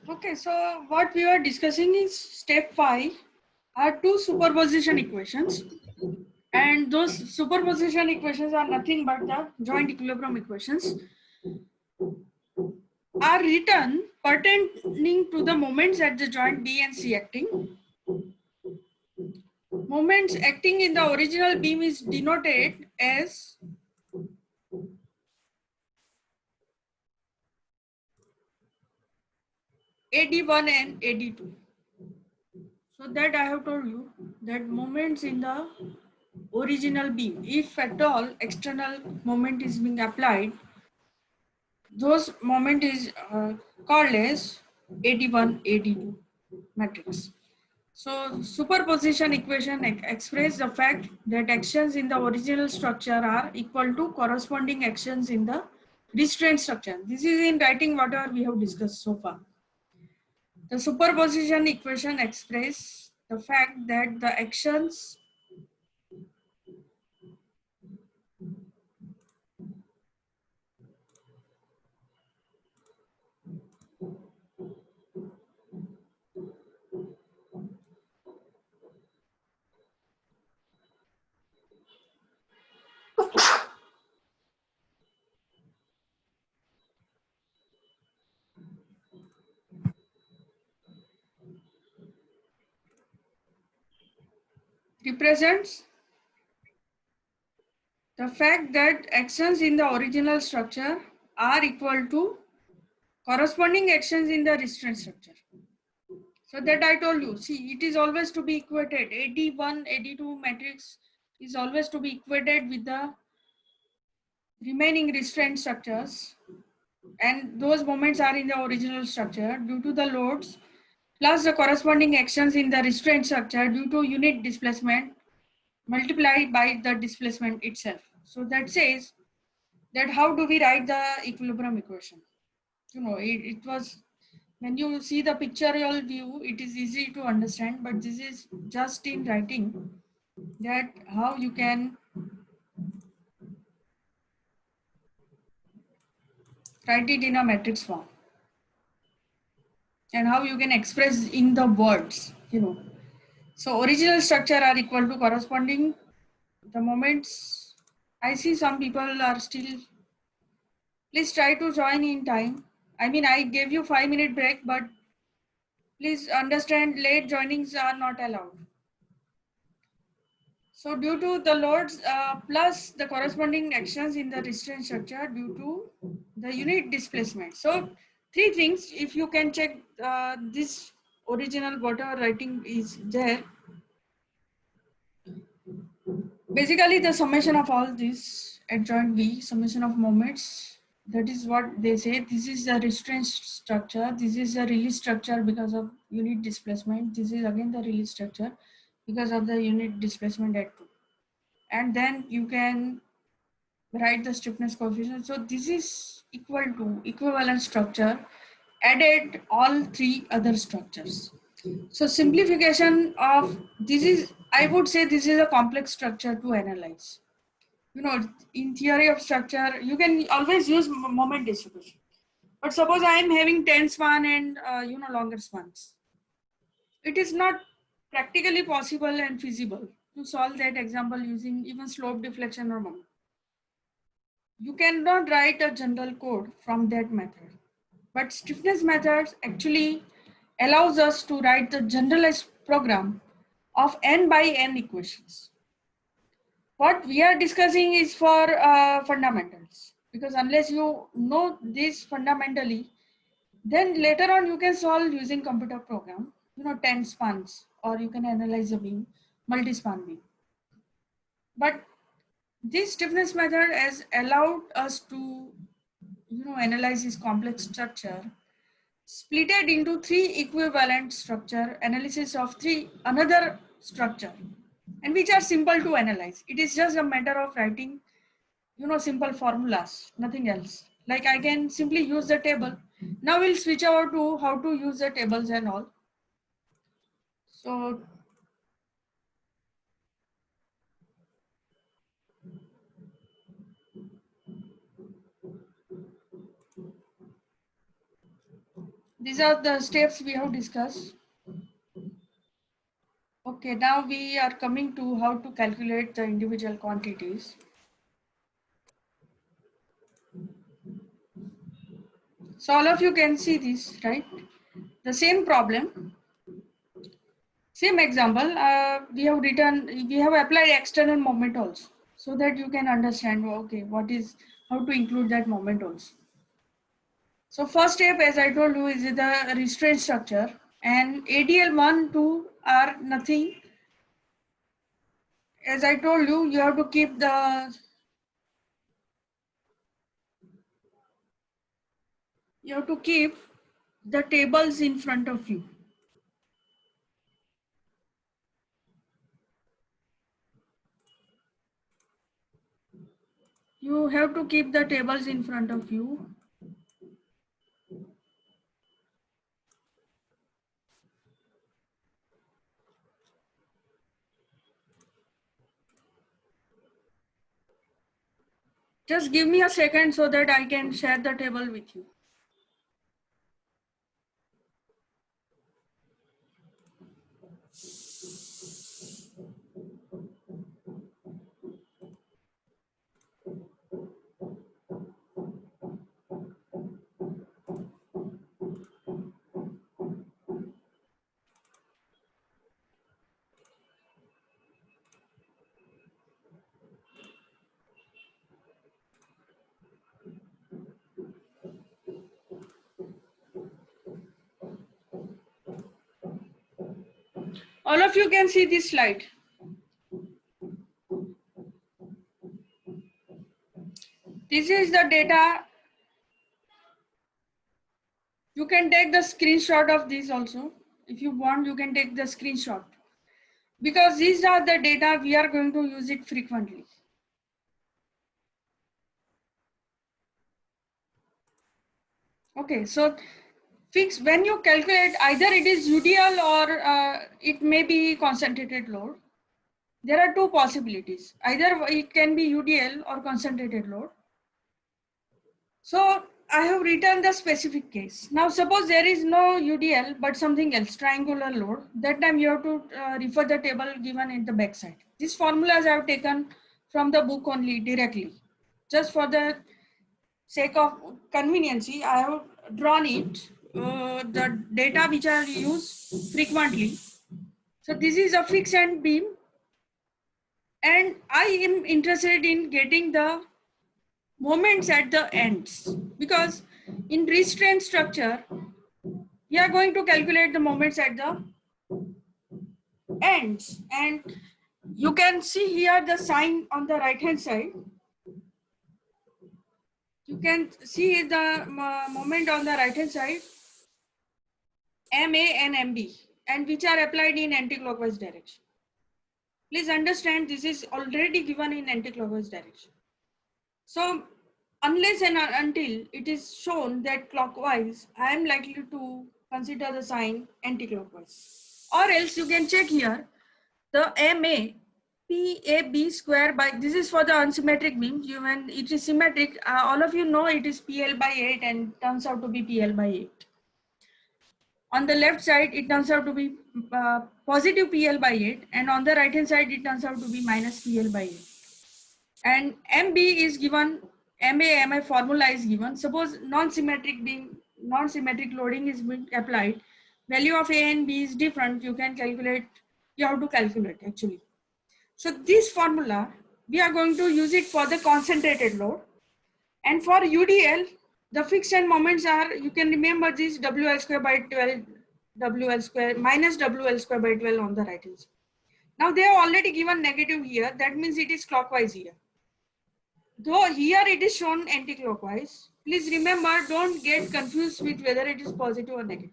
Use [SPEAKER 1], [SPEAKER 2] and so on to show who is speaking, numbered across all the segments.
[SPEAKER 1] Okay, so what we are discussing is step 5 are two superposition equations, and those superposition equations are nothing but the joint equilibrium equations are written pertaining to the moments at the joint B and C acting. Moments acting in the original beam is denoted as AD1 and AD2. So that I have told you that moments in the original beam, if at all external moment is being applied, those moment is called as AD1, AD2 matrix. So superposition equation express the fact that actions in the original structure are equal to corresponding actions in the restraint structure. This is in writing whatever we have discussed so far. The superposition equation express the fact that the actions represents the fact that actions in the original structure are equal to corresponding actions in the restraint structure. So that I told you, see, it is always to be equated. AD1, AD2 matrix is always to be equated with the remaining restraint structures, and those moments are in the original structure due to the loads plus the corresponding actions in the restraint structure due to unit displacement multiplied by the displacement itself. So that says that how do we write the equilibrium equation? It was, when you see the pictorial view, it is easy to understand, but this is just in writing that how you can write it in a matrix form and how you can express in the words. So original structure are equal to corresponding the moments. I see some people are still, please try to join in time. I mean, I gave you 5-minute break, but please understand late joinings are not allowed. So due to the loads plus the corresponding actions in the restraint structure due to the unit displacement. So three things, if you can check this original whatever writing is there. Basically the summation of all this at joint B, summation of moments, that is what they say. This is the restraint structure. This is the release structure because of unit displacement. This is again the release structure because of the unit displacement at 2. And then you can write the stiffness coefficient. So this is equal to equivalent structure added all three other structures. So simplification of this is, I would say this is a complex structure to analyze. In theory of structure, you can always use moment distribution. But suppose I am having 10 span and longer spans. It is not practically possible and feasible to solve that example using even slope deflection or moment. You cannot write a general code from that method. But stiffness methods actually allows us to write the generalized program of n by n equations. What we are discussing is for fundamentals, because unless you know this fundamentally, then later on you can solve using computer program, 10 spans, or you can analyze a beam, multi-span beam. But this stiffness method has allowed us to analyze this complex structure, split it into three equivalent structure, analysis of three another structure, and which are simple to analyze. It is just a matter of writing, simple formulas, nothing else. Like I can simply use the table. Now we'll switch over to how to use the tables and all. So These are the steps we have discussed. Okay, now we are coming to how to calculate the individual quantities. So all of you can see this, right? The same problem, same example, we have applied external moment also, so that you can understand, okay, how to include that moment also. So first step, as I told you, is the restraint structure, and ADL 1, 2 are nothing. As I told you, you have to keep the tables in front of you. You have to keep the tables in front of you. Just give me a second so that I can share the table with you. All of you can see this slide. This is the data. You can take the screenshot of this also. If you want, you can take the screenshot, because these are the data we are going to use it frequently. Okay, so fix when you calculate, either it is UDL or it may be concentrated load. There are two possibilities. Either it can be UDL or concentrated load. So I have written the specific case. Now suppose there is no UDL but something else, triangular load. That time you have to refer the table given in the back side. These formulas I have taken from the book only directly. Just for the sake of conveniency, I have drawn it, the data which are used frequently. So this is a fixed end beam, and I am interested in getting the moments at the ends, because in restraint structure we are going to calculate the moments at the ends, and you can see here the sign on the right hand side. You can see the moment on the right hand side, MA and MB, and which are applied in anti-clockwise direction. Please understand, this is already given in anti-clockwise direction. So unless and until it is shown that clockwise, I am likely to consider the sign anti-clockwise. Or else you can check here, the MA PAB square by, this is for the unsymmetric beam. When it is symmetric, all of you know it is PL by 8 and turns out to be PL by 8. On the left side, it turns out to be positive PL by 8, and on the right hand side, it turns out to be minus PL by 8. And MB is given, MA formula is given. Suppose non-symmetric loading is being applied, value of A and B is different, you can calculate, you have to calculate actually. So this formula, we are going to use it for the concentrated load. And for UDL, the fixed end moments are, you can remember this, WL square by 12, WL square minus WL square by 12 on the right hand side. Now they have already given negative here, that means it is clockwise here. Though here it is shown anti-clockwise, please remember, don't get confused with whether it is positive or negative.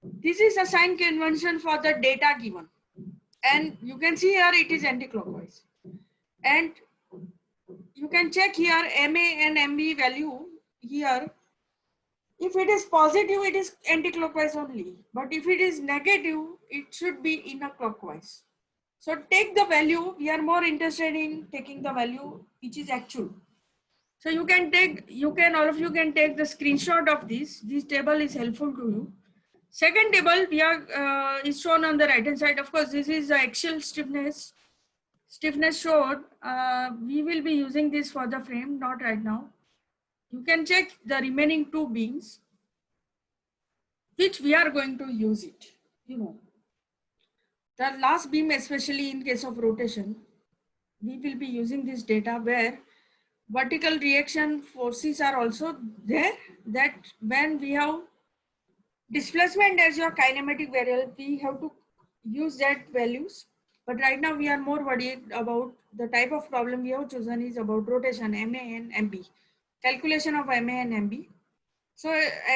[SPEAKER 1] This is a sign convention for the data given. And you can see here it is anti-clockwise. And you can check here MA and MB value here. If it is positive, it is anti-clockwise only. But if it is negative, it should be inner clockwise. So take the value. We are more interested in taking the value which is actual. So all of you can take the screenshot of this. This table is helpful to you. Second table is shown on the right hand side. Of course, this is the axial stiffness. Stiffness showed. We will be using this for the frame, not right now. You can check the remaining two beams, which we are going to use it. You know, the last beam, especially in case of rotation, we will be using this data where vertical reaction forces are also there, that when we have displacement as your kinematic variable, we have to use that values. But right now we are more worried about the type of problem we have chosen is about rotation, MA and MB. Calculation of MA and MB. So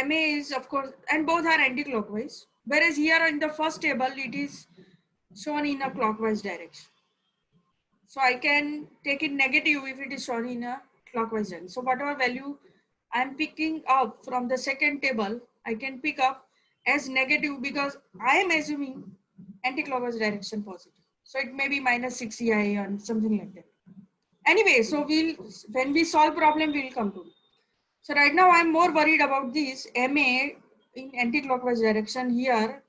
[SPEAKER 1] MA is of course, and both are anti-clockwise. Whereas here in the first table, it is shown in a clockwise direction. So I can take it negative if it is shown in a clockwise direction. So whatever value I'm picking up from the second table, I can pick up as negative because I am assuming anti-clockwise direction positive. So it may be minus 6 EI or something like that. Anyway, so when we solve problem, we'll come to it. So right now I'm more worried about this MA in anti-clockwise direction here,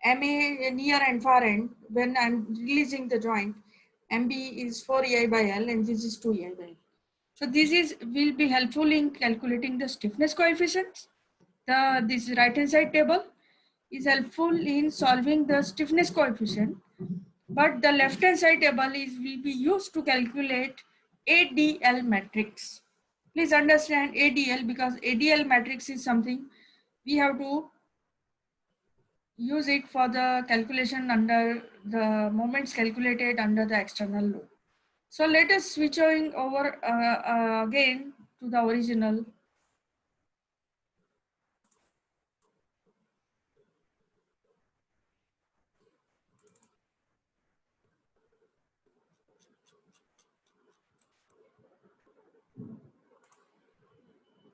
[SPEAKER 1] MA near and far end when I'm releasing the joint. MB is 4 EI by L and this is 2 EI by L. So this will be helpful in calculating the stiffness coefficients. This right hand side table is helpful in solving the stiffness coefficient, but the left hand side table will be used to calculate ADL matrix. Please understand ADL because ADL matrix is something we have to use it for the calculation under the moments calculated under the external load. So let us switch over again to the original.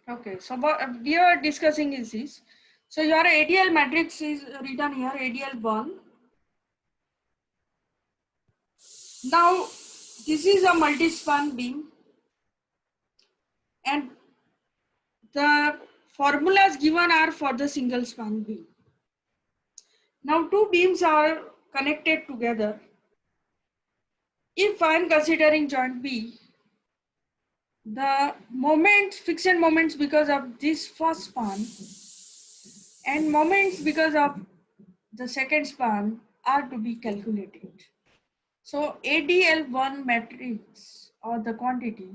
[SPEAKER 1] Okay, so what we are discussing is this. So your ADL matrix is written here, ADL1. Now, this is a multi-span beam and the formulas given are for the single span beam. Now, two beams are connected together. If I am considering joint B, the moments, fixed moments because of this first span and moments because of the second span are to be calculated. So ADL1 matrix or the quantity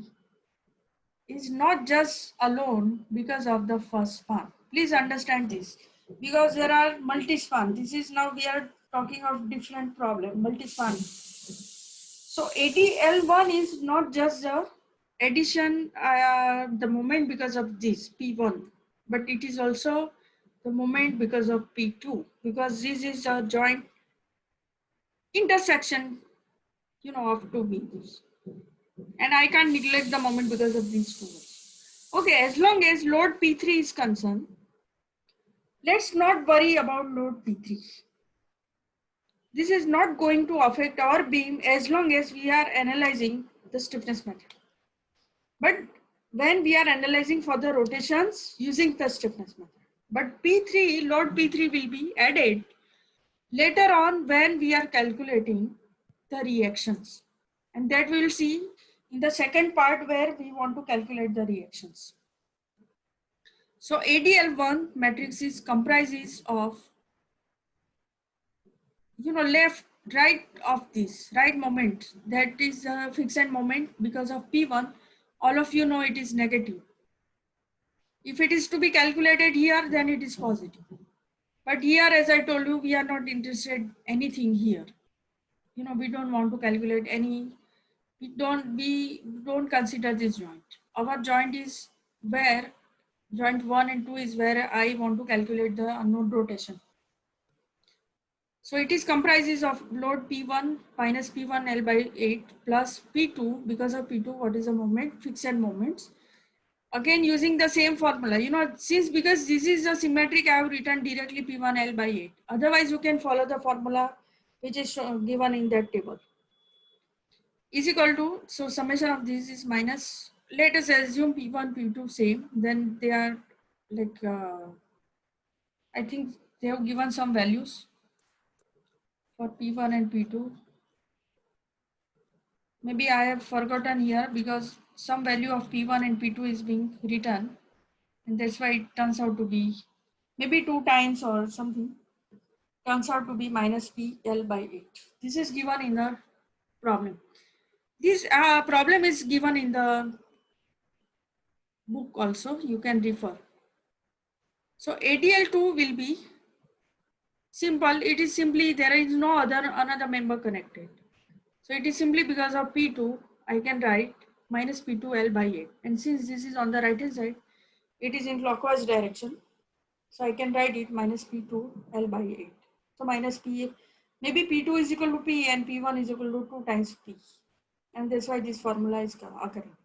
[SPEAKER 1] is not just alone because of the first span. Please understand this because there are multi-span. This is now we are talking of different problem, multi-span. So ADL1 is not just the addition, the moment because of this P1, but it is also the moment because of P2 because this is a joint intersection, you know, of two beams. And I can't neglect the moment because of these two words. Okay, as long as load P3 is concerned, let's not worry about load P3. This is not going to affect our beam as long as we are analyzing the stiffness method. But when we are analyzing for the rotations using the stiffness method. But P3, load P3 will be added later on when we are calculating the reactions. And that we will see in the second part where we want to calculate the reactions. So ADL1 matrix is comprises of, you know, left, right of this, right moment. That is a fixed moment because of P1. All of you know it is negative. If it is to be calculated here, then it is positive. But here, as I told you, we are not interested anything here. You know, we don't want to calculate any, we don't consider this joint. Our joint is where joint 1 and 2 is where I want to calculate the unknown rotation. So it is comprises of load P1 minus P1 L by 8 plus P2 because of P2, what is the moment, fixed moments. Again, using the same formula, you know, since because this is a symmetric, I have written directly P1 L by 8. Otherwise, you can follow the formula which is given in that table. Is equal to, so summation of this is minus let us assume P1, P2 same, then they are like, I think they have given some values for P1 and P2. Maybe I have forgotten here because some value of P1 and P2 is being written, and that's why it turns out to be maybe 2 times or something, turns out to be minus PL by 8. This is given in the problem. This problem is given in the book also, you can refer. So ADL2 will be simple. It is simply there is no other another member connected. So it is simply because of P2, I can write minus P2L by 8. And since this is on the right hand side, it is in clockwise direction. So I can write it minus P2L by 8. So minus P, maybe P2 is equal to P and P1 is equal to 2 times P. And that's why this formula is occurring.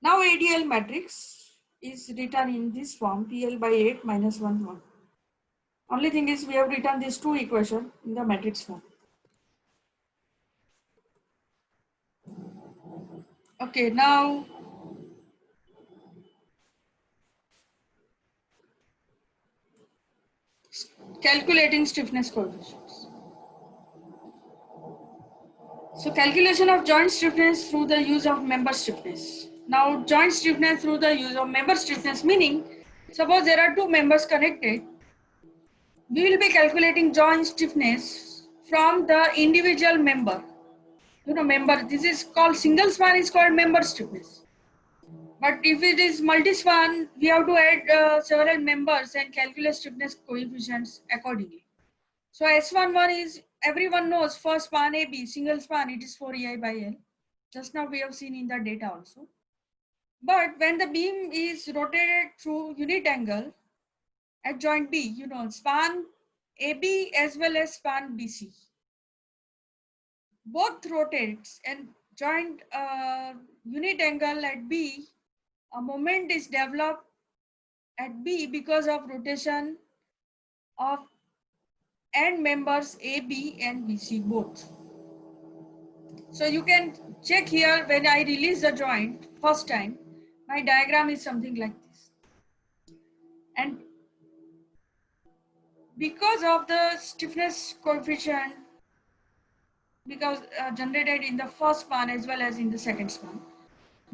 [SPEAKER 1] Now ADL matrix is written in this form, PL by 8 minus 1, 1. Only thing is we have written these two equations in the matrix form. Okay, now calculating stiffness coefficients. So calculation of joint stiffness through the use of member stiffness. Now joint stiffness through the use of member stiffness, meaning suppose there are two members connected, we will be calculating joint stiffness from the individual member. You know, member, this is called single span is called member stiffness. But if it is multi-span, we have to add several members and calculate stiffness coefficients accordingly. So S11 is, everyone knows for span AB, single span, it is 4EI by L. Just now we have seen in the data also. But when the beam is rotated through unit angle at joint B, you know, span AB as well as span BC, both rotates and joint unit angle at B, a moment is developed at B because of rotation of end members AB and BC both. So you can check here when I release the joint first time, my diagram is something like this. And because of the stiffness coefficient, because generated in the first span as well as in the second span,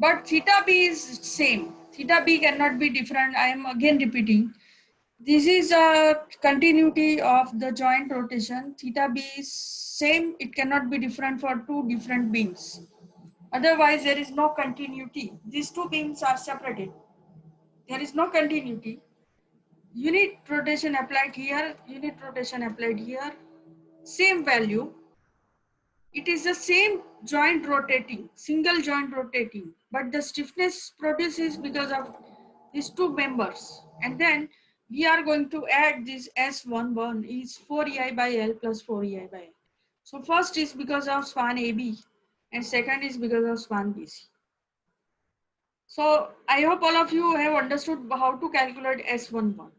[SPEAKER 1] but theta B is same. Theta B cannot be different. I am again repeating. This is a continuity of the joint rotation. Theta B is same. It cannot be different for two different beams. Otherwise, there is no continuity. These two beams are separated. There is no continuity. Unit rotation applied here, unit rotation applied here, same value. It is the same joint rotating, single joint rotating, but the stiffness produces because of these two members. And then we are going to add this S11 is 4EI by L plus 4EI by L. So first is because of span AB and second is because of span BC. So I hope all of you have understood how to calculate S11.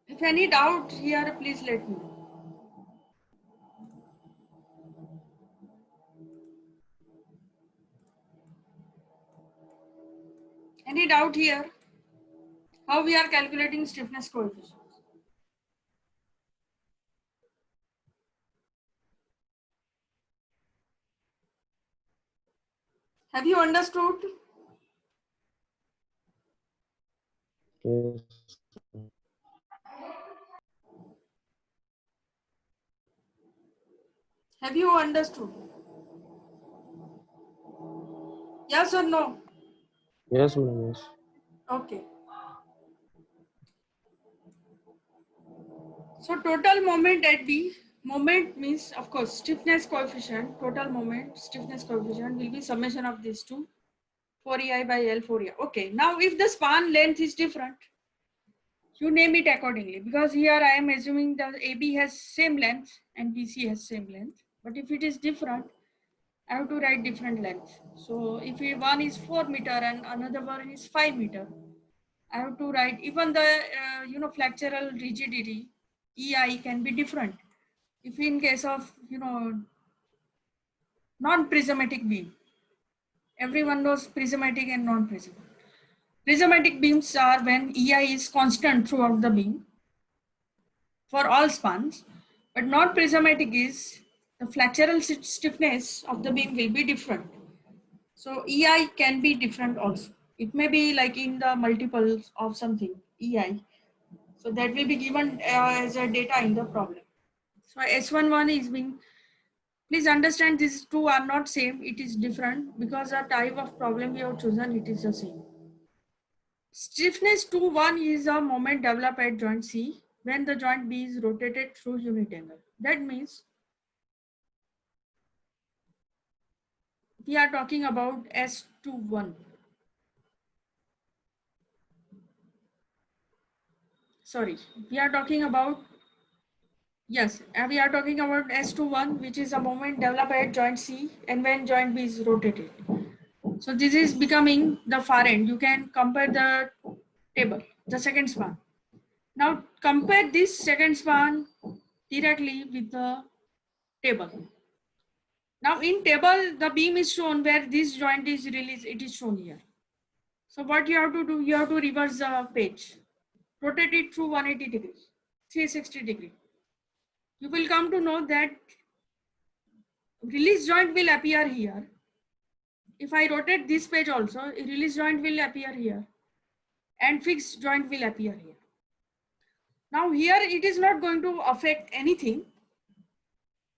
[SPEAKER 1] If any doubt here, please let me know. Any doubt here? How we are calculating stiffness coefficient? Have you understood?
[SPEAKER 2] Yes.
[SPEAKER 1] Have you understood? Yes or no?
[SPEAKER 2] Yes, madam. Yes.
[SPEAKER 1] Okay. So total moment at B, moment means of course stiffness coefficient, total moment, stiffness coefficient will be summation of these two, 4EI by L 4EI. Okay, now if the span length is different, you name it accordingly, because here I am assuming that AB has same length and BC has same length. But if it is different, I have to write different length. So if one is 4 meter and another one is 5 meter, I have to write even the flexural rigidity EI can be different. If in case of non-prismatic beam, Everyone knows prismatic and non-prismatic. Prismatic beams are when EI is constant throughout the beam for all spans, but non-prismatic is the flexural stiffness of the beam will be different. So EI can be different also. It may be like in the multiples of something, EI. So that will be given as a data in the problem. So S11 is being, please understand these two are not same, it is different because the type of problem you have chosen, it is the same. Stiffness 2-1 is a moment developed at joint C when the joint B is rotated through unit angle. That means we are talking about S21. Sorry, we are talking about, yes, we are talking about S21, which is a moment developed at joint C and when joint B is rotated. So this is becoming the far end. You can compare the table, the second span. Now compare this second span directly with the table. Now in table, the beam is shown where this joint is released, it is shown here. So what you have to do, you have to reverse the page, rotate it through 180 degrees, 360 degree. You will come to know that release joint will appear here. If I rotate this page also, a release joint will appear here and fixed joint will appear here. Now here it is not going to affect anything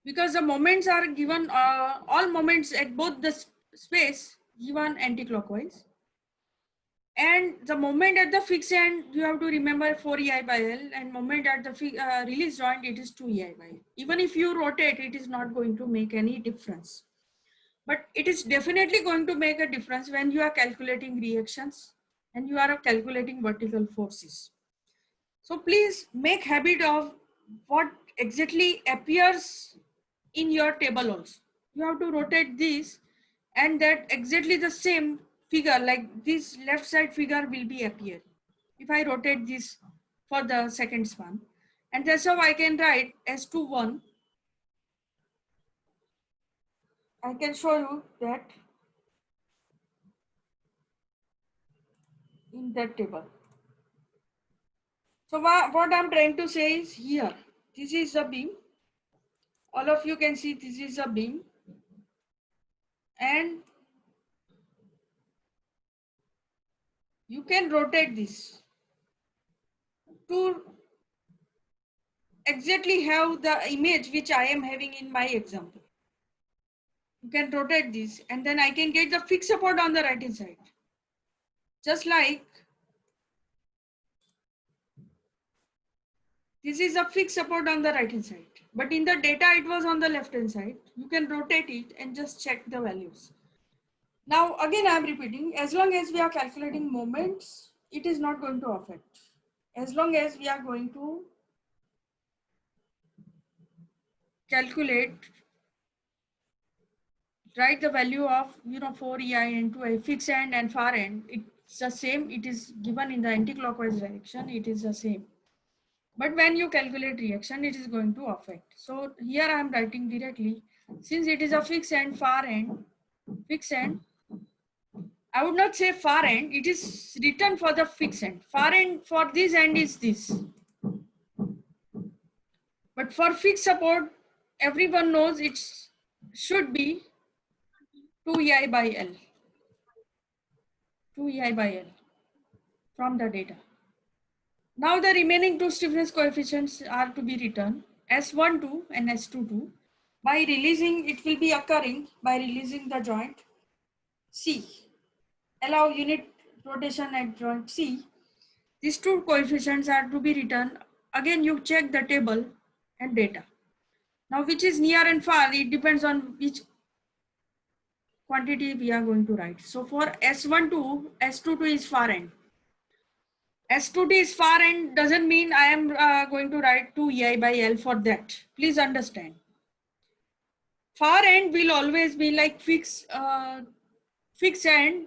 [SPEAKER 1] because the moments are given, all moments at both the space given anti-clockwise. And the moment at the fixed end, you have to remember 4 EI by L, and moment at the release joint, it is 2 EI by L. Even if you rotate, it is not going to make any difference. But it is definitely going to make a difference when you are calculating reactions and you are calculating vertical forces. So please make habit of what exactly appears in your table also. You have to rotate this and that exactly the same figure, like this left side figure will be appear. If I rotate this for the second span, and that's how I can write S21. I can show you that in that table. So what I'm trying to say is here, this is a beam. All of you can see this is a beam. And you can rotate this to exactly have the image which I am having in my example. You can rotate this and then I can get the fixed support on the right hand side. Just like this is a fixed support on the right hand side. But in the data it was on the left hand side. You can rotate it and just check the values. Now again I am repeating, as long as we are calculating moments, it is not going to affect. As long as we are going to calculate, write the value of 4 EI into a fixed end and far end, it's the same. It is given in the anti-clockwise direction, it is the same. But when you calculate reaction, it is going to affect. So here I am writing directly, since it is a fixed end, far end, fixed end, I would not say far end, it is written for the fixed end. Far end for this end is this. But for fixed support, everyone knows it should be 2 EI by L. 2 EI by L from the data. Now the remaining two stiffness coefficients are to be written S12 and S22. By releasing, it will be occurring by releasing the joint C. Allow unit rotation at joint C. These two coefficients are to be written. Again, you check the table and data. Now, which is near and far, it depends on which quantity we are going to write. So for S12, S22 is far end. S2T is far end doesn't mean I am going to write 2 EI by L for that. Please understand. Far end will always be like fixed end.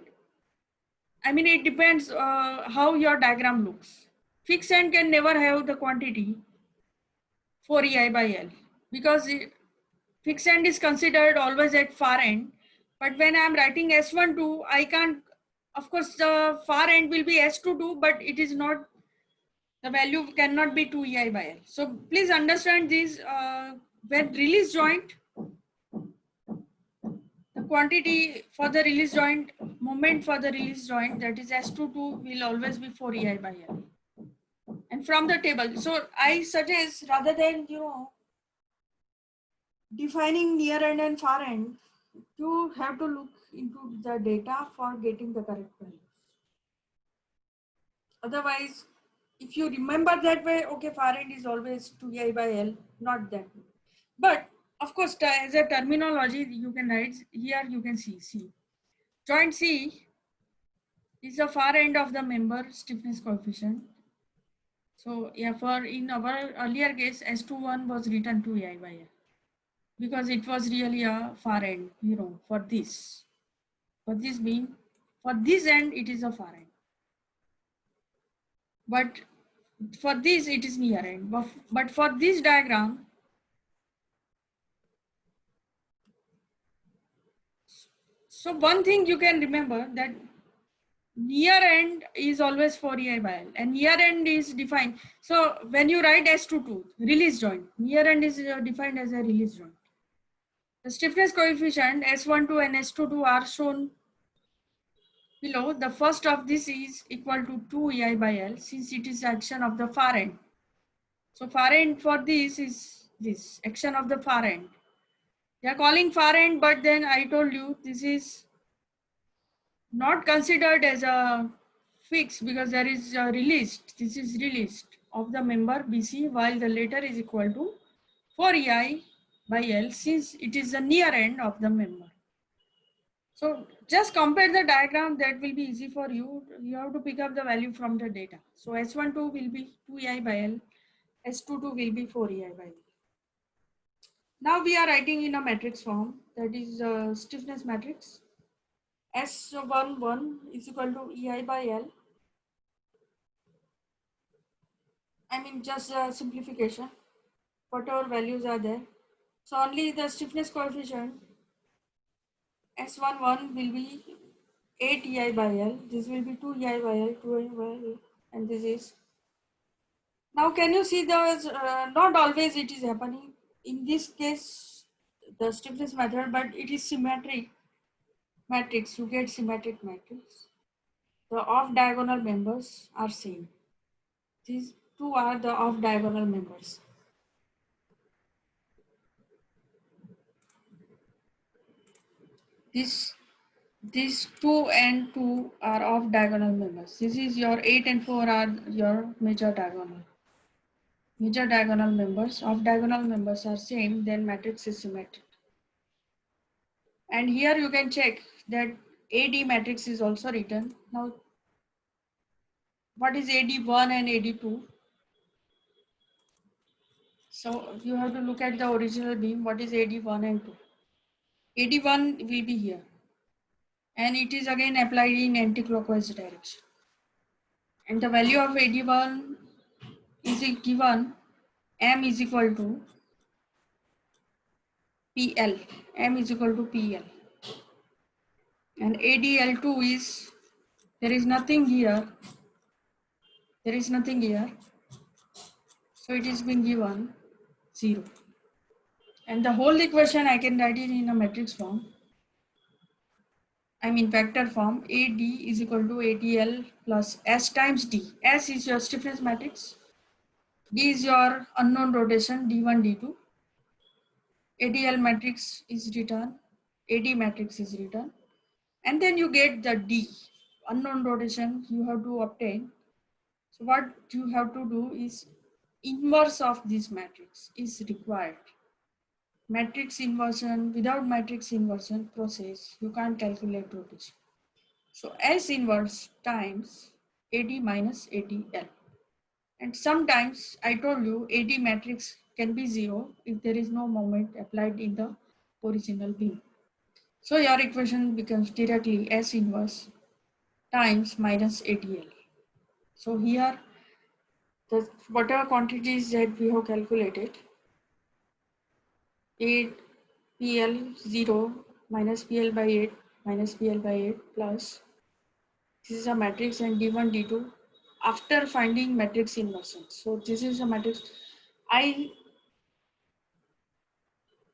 [SPEAKER 1] I mean, it depends how your diagram looks. Fixed end can never have the quantity 4 EI by L because fixed end is considered always at far end But when I am writing S12, I can't, of course, the far end will be S22, but it is not, the value cannot be 2EI by L. So please understand this, when release joint, the quantity for the release joint, moment for the release joint, that is S22 will always be 4EI by L. And from the table, so I suggest rather than, defining near end and far end, you have to look into the data for getting the correct value. Otherwise, if you remember that way, okay, far end is always 2EI by L, not that way. But of course, as a terminology, you can write here, you can see. Joint C is the far end of the member stiffness coefficient. So yeah, for in our earlier case, S21 was written 2EI by L because it was really a far end, for this. For this being, for this end, it is a far end. But for this, it is near end. But for this diagram, so one thing you can remember that near end is always 4EI by L and near end is defined. So when you write S22, release joint, near end is defined as a release joint. The stiffness coefficient S12 and S22 are shown below. The first of this is equal to 2EI by L since it is action of the far end. So far end for this is this action of the far end. They are calling far end, but then I told you this is not considered as a fix because there is a released, this is released of the member BC while the later is equal to 4EI by L since it is the near end of the member. So just compare the diagram, that will be easy for you. You have to pick up the value from the data. So S12 will be 2EI by L, S22 will be 4EI by L. Now we are writing in a matrix form, that is a stiffness matrix. S11 is equal to EI by L. I mean, just a simplification, whatever values are there. So only the stiffness coefficient S11 will be 8 EI by L. This will be 2 EI by L, 2 EI by L, and this is. Now, can you see not always it is happening. In this case, the stiffness method, but it is symmetric matrix. You get symmetric matrix. The off diagonal members are same. These two are the off diagonal members. These 2 and 2 are off diagonal members. This is your 8 and 4 are your major diagonal. Major diagonal members, off diagonal members are same, then matrix is symmetric. And here you can check that AD matrix is also written. Now, what is AD1 and AD2? So you have to look at the original beam. What is AD1 and 2? AD1 will be here. And it is again applied in anti-clockwise direction. And the value of AD1 is given, M is equal to PL. M is equal to PL. And ADL2 is, there is nothing here. There is nothing here. So it is being given 0. And the whole equation I can write it in a matrix form. I mean vector form. AD is equal to ADL plus S times D. S is your stiffness matrix. D is your unknown rotation, D1, D2. ADL matrix is written. AD matrix is written. And then you get the D. Unknown rotation you have to obtain. So what you have to do is inverse of this matrix is required. Matrix inversion, without matrix inversion process, you can't calculate rotation. So S inverse times AD minus ADL. And sometimes I told you AD matrix can be 0 if there is no moment applied in the original beam. So your equation becomes directly S inverse times minus ADL. So here, the whatever quantities that we have calculated, 8 PL 0 minus PL by 8 minus PL by 8 plus this is a matrix and D1 D2 after finding matrix inversion. So this is a matrix. I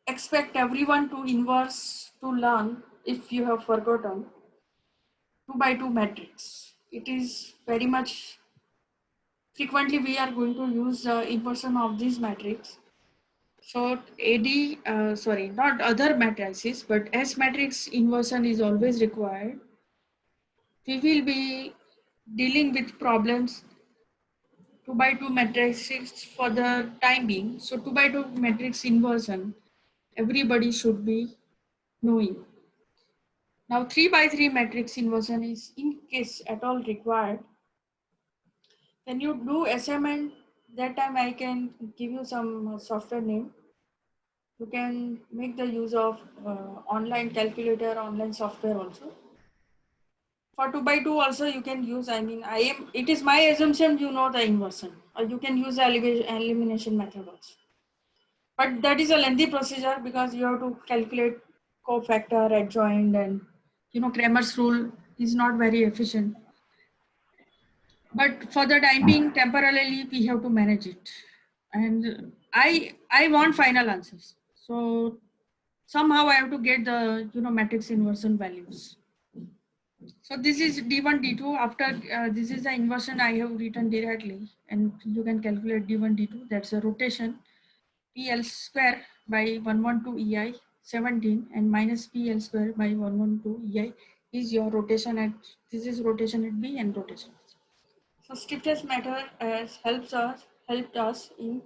[SPEAKER 1] expect everyone to inverse to learn if you have forgotten 2 by 2 matrix. It is very much frequently we are going to use inversion of this matrix. So sorry, not other matrices, but S matrix inversion is always required. We will be dealing with problems 2 by 2 matrices for the time being. So 2 by 2 matrix inversion, everybody should be knowing. Now 3 by 3 matrix inversion is in case at all required. When you do assignment, that time I can give you some software name. You can make the use of online calculator, online software also. For 2 by 2 also you can use, it is my assumption you know the inversion, or you can use the elimination method also. But that is a lengthy procedure because you have to calculate cofactor, adjoint, and Cramer's rule is not very efficient. But for the time being, temporarily we have to manage it. And I want final answers. So somehow I have to get the matrix inversion values. So this is D1, D2. After this is the inversion I have written directly, and you can calculate D1, D2. That's a rotation. PL square by 112 EI 17 and minus PL square by 112 EI is your rotation at, this is rotation at B and rotation. So stiffness method helped us in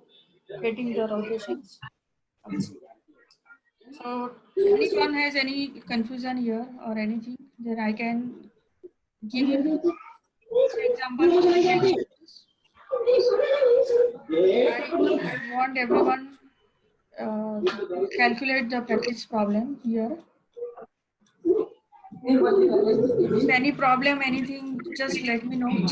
[SPEAKER 1] getting the rotations. So anyone has any confusion here or anything that I can give you? For example, for example, I want everyone calculate the practice problem here. If any problem, anything, just let me know.